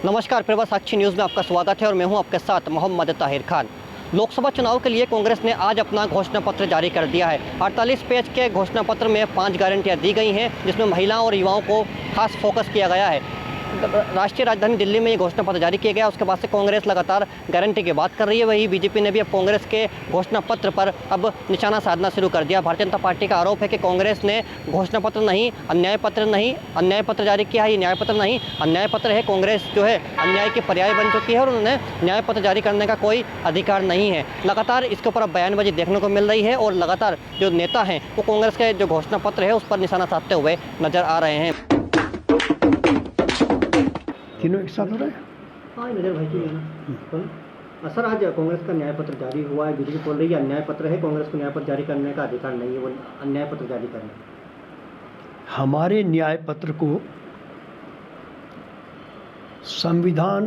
नमस्कार, प्रभा साक्षी न्यूज़ में आपका स्वागत है और मैं हूं आपके साथ मोहम्मद ताहिर खान। लोकसभा चुनाव के लिए कांग्रेस ने आज अपना घोषणा पत्र जारी कर दिया है। 48 पेज के घोषणा पत्र में 5 गारंटियां दी गई हैं, जिसमें महिलाओं और युवाओं को खास फोकस किया गया है। राष्ट्रीय राजधानी दिल्ली में ये घोषणा पत्र जारी किया गया। उसके बाद से कांग्रेस लगातार गारंटी की बात कर रही है। वही बीजेपी ने भी अब कांग्रेस के घोषणा पत्र पर अब निशाना साधना शुरू कर दिया। भारतीय जनता पार्टी का आरोप है कि कांग्रेस ने घोषणा पत्र नहीं, अन्याय पत्र जारी किया है। ये न्याय पत्र नहीं, अन्याय पत्र है। कांग्रेस जो है अन्याय की पर्याय बन चुकी है और उन्होंने न्याय पत्र जारी करने का कोई अधिकार नहीं है। लगातार इसके ऊपर अब बयानबाजी देखने को मिल रही है और लगातार जो नेता हैं वो कांग्रेस के जो घोषणा पत्र है उस पर निशाना साधते हुए नजर आ रहे हैं। तीनों एक साथ हो रहे हैं। हाँ, नजर भाई की सर, आज कांग्रेस का न्याय पत्र जारी हुआ है। बीजेपी बोल रही है अन्याय पत्र है, कांग्रेस को न्याय पत्र जारी करने का अधिकार नहीं है, वो अन्याय पत्र जारी करें। हमारे न्याय पत्र को संविधान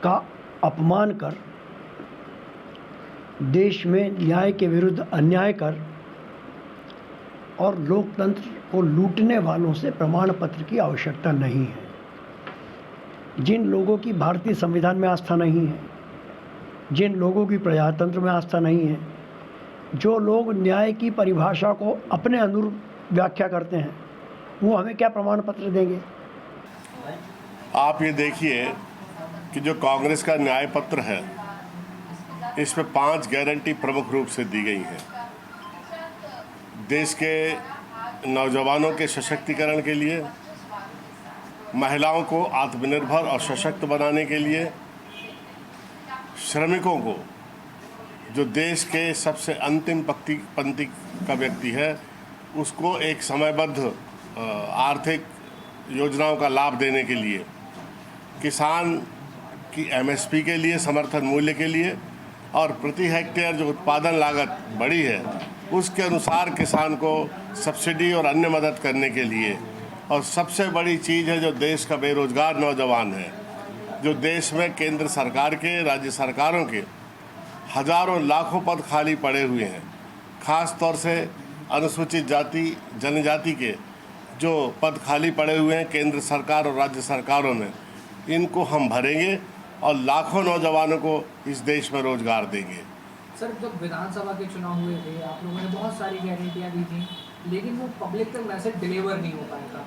का अपमान कर, देश में न्याय के विरुद्ध अन्याय कर और लोकतंत्र को लूटने वालों से प्रमाण पत्र की आवश्यकता नहीं है। जिन लोगों की भारतीय संविधान में आस्था नहीं है, जिन लोगों की प्रजातंत्र में आस्था नहीं है, जो लोग न्याय की परिभाषा को अपने अनुरूप व्याख्या करते हैं, वो हमें क्या प्रमाण पत्र देंगे? आप ये देखिए कि जो कांग्रेस का न्याय पत्र है, इसमें 5 गारंटी प्रमुख रूप से दी गई हैं। देश के नौजवानों के सशक्तिकरण के लिए, महिलाओं को आत्मनिर्भर और सशक्त बनाने के लिए, श्रमिकों को, जो देश के सबसे अंतिम पंक्ति का व्यक्ति है, उसको एक समयबद्ध आर्थिक योजनाओं का लाभ देने के लिए, किसान की एमएसपी के लिए, समर्थन मूल्य के लिए, और प्रति हेक्टेयर जो उत्पादन लागत बढ़ी है उसके अनुसार किसान को सब्सिडी और अन्य मदद करने के लिए, और सबसे बड़ी चीज़ है जो देश का बेरोजगार नौजवान है, जो देश में केंद्र सरकार के, राज्य सरकारों के हजारों लाखों पद खाली पड़े हुए हैं। ख़ास तौर से अनुसूचित जाति जनजाति के जो पद खाली पड़े हुए हैं केंद्र सरकार और राज्य सरकारों में, इनको हम भरेंगे और लाखों नौजवानों को इस देश में रोजगार देंगे। सर, जब विधानसभा के चुनाव हुए थे, आप लोगों ने बहुत सारी गारंटियां दी थी, लेकिन वो पब्लिक तक मैसेज डिलीवर नहीं हो पाया था।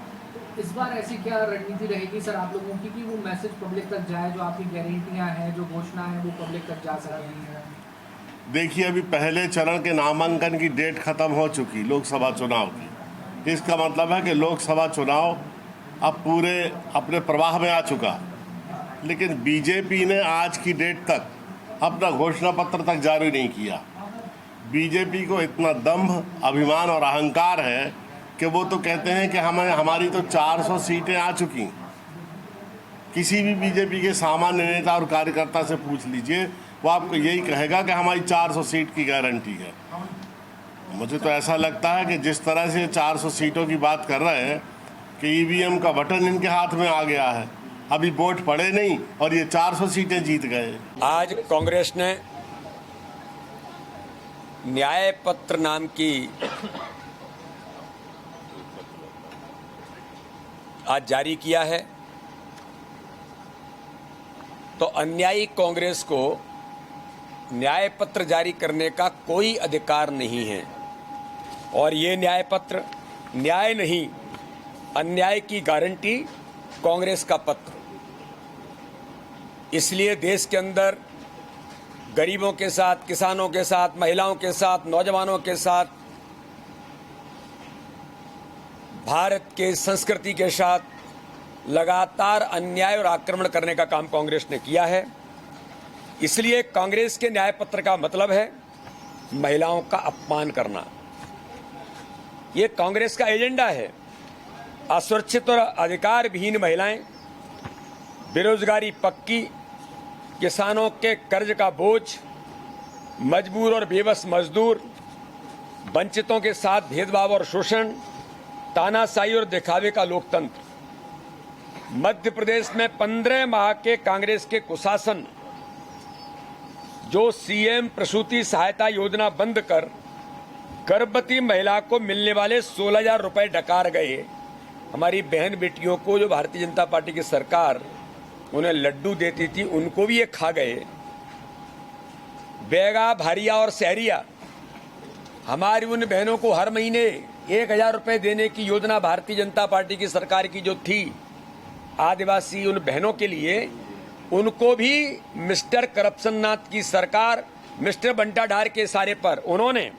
तो इस बार ऐसी क्या रणनीति रहेगी सर आप लोगों की कि वो मैसेज पब्लिक तक जाए, जो आपकी गारंटियां हैं, जो घोषणा है, वो पब्लिक तक जा सकती है? देखिए, अभी पहले चरण के नामांकन की डेट खत्म हो चुकी लोकसभा चुनाव की। इसका मतलब है कि लोकसभा चुनाव अब पूरे अपने प्रवाह में आ चुका, लेकिन बीजेपी ने आज की डेट तक अपना घोषणा पत्र तक जारी नहीं किया। बीजेपी को इतना दंभ, अभिमान और अहंकार है कि वो तो कहते हैं कि हमारी तो 400 सीटें आ चुकी। किसी भी बीजेपी के सामान्य नेता और कार्यकर्ता से पूछ लीजिए, वो आपको यही कहेगा कि हमारी 400 सीट की गारंटी है। मुझे तो ऐसा लगता है कि जिस तरह से 400 सीटों की बात कर रहे हैं कि ईवीएम का बटन इनके हाथ में आ गया है, अभी वोट पड़े नहीं और ये 400 सीटें जीत गए। आज कांग्रेस ने न्याय पत्र नाम की आज जारी किया है, तो अन्यायी कांग्रेस को न्याय पत्र जारी करने का कोई अधिकार नहीं है। और ये न्याय पत्र न्याय नहीं, अन्याय की गारंटी कांग्रेस का पत्र। इसलिए देश के अंदर गरीबों के साथ, किसानों के साथ, महिलाओं के साथ, नौजवानों के साथ, भारत के संस्कृति के साथ लगातार अन्याय और आक्रमण करने का काम कांग्रेस ने किया है। इसलिए कांग्रेस के न्याय पत्र का मतलब है महिलाओं का अपमान करना। ये कांग्रेस का एजेंडा है। असुरक्षित और अधिकार विहीन महिलाएं, बेरोजगारी पक्की, किसानों के कर्ज का बोझ, मजबूर और बेबस मजदूर, वंचितों के साथ भेदभाव और शोषण, तानाशाही और दिखावे का लोकतंत्र। मध्य प्रदेश में 15 माह के कांग्रेस के कुशासन, जो सीएम प्रसूति सहायता योजना बंद कर गर्भवती महिला को मिलने वाले 16,000 रुपए डकार गए, हमारी बहन बेटियों को जो भारतीय जनता पार्टी की सरकार उन्हें लड्डू देती थी उनको भी ये खा गए। बैगा, भारिया और सहरिया, हमारी उन बहनों को हर महीने 1000 रुपए देने की योजना भारतीय जनता पार्टी की सरकार की जो थी आदिवासी उन बहनों के लिए, उनको भी मिस्टर करप्शन नाथ की सरकार, मिस्टर बंटा ढार के इशारे पर उन्होंने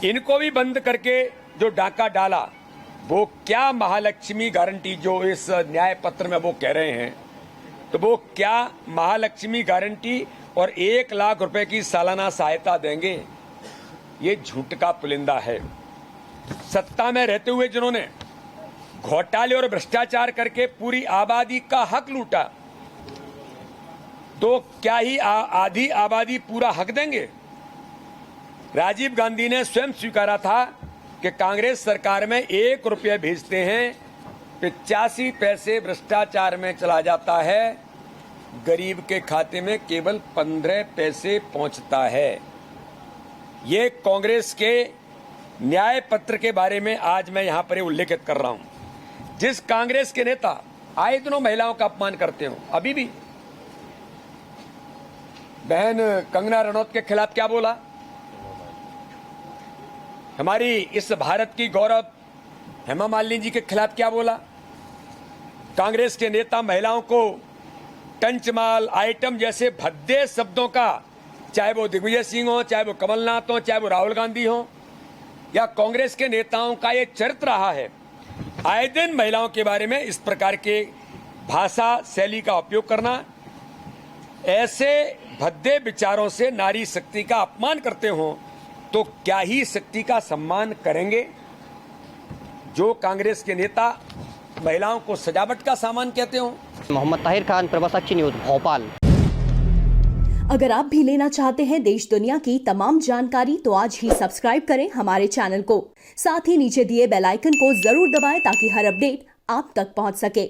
इनको भी बंद करके जो डाका डाला। वो क्या महालक्ष्मी गारंटी जो इस न्याय पत्र में वो कह रहे हैं, तो वो क्या महालक्ष्मी गारंटी और 1 लाख रुपए की सालाना सहायता देंगे, ये झूठ का पुलिंदा है। सत्ता में रहते हुए जिन्होंने घोटाले और भ्रष्टाचार करके पूरी आबादी का हक लूटा, तो क्या ही आधी आबादी पूरा हक देंगे? राजीव गांधी ने स्वयं स्वीकारा था कि कांग्रेस सरकार में 1 रुपया भेजते हैं 85 पैसे भ्रष्टाचार में चला जाता है, गरीब के खाते में केवल 15 पैसे पहुंचता है। ये कांग्रेस के न्याय पत्र के बारे में आज मैं यहां पर उल्लेखित कर रहा हूं। जिस कांग्रेस के नेता आए दिनों महिलाओं का अपमान करते हो, अभी भी बहन कंगना रनौत के खिलाफ क्या बोला, हमारी इस भारत की गौरव हेमा मालिनी जी के खिलाफ क्या बोला। कांग्रेस के नेता महिलाओं को टंचमाल, आइटम जैसे भद्दे शब्दों का, चाहे वो दिग्विजय सिंह हो, चाहे वो कमलनाथ हो, चाहे वो राहुल गांधी हो, या कांग्रेस के नेताओं का ये चरित्र रहा है आए दिन महिलाओं के बारे में इस प्रकार के भाषा शैली का उपयोग करना। ऐसे भद्दे विचारों से नारी शक्ति का अपमान करते हो तो क्या ही शक्ति का सम्मान करेंगे? जो कांग्रेस के नेता महिलाओं को सजावट का सामान कहते हो। मोहम्मद ताहिर खान, प्रभासाक्षी न्यूज़, भोपाल। अगर आप भी लेना चाहते हैं देश दुनिया की तमाम जानकारी तो आज ही सब्सक्राइब करें हमारे चैनल को। साथ ही नीचे दिए बेल आइकन को जरूर दबाएं ताकि हर अपडेट आप तक पहुंच सके।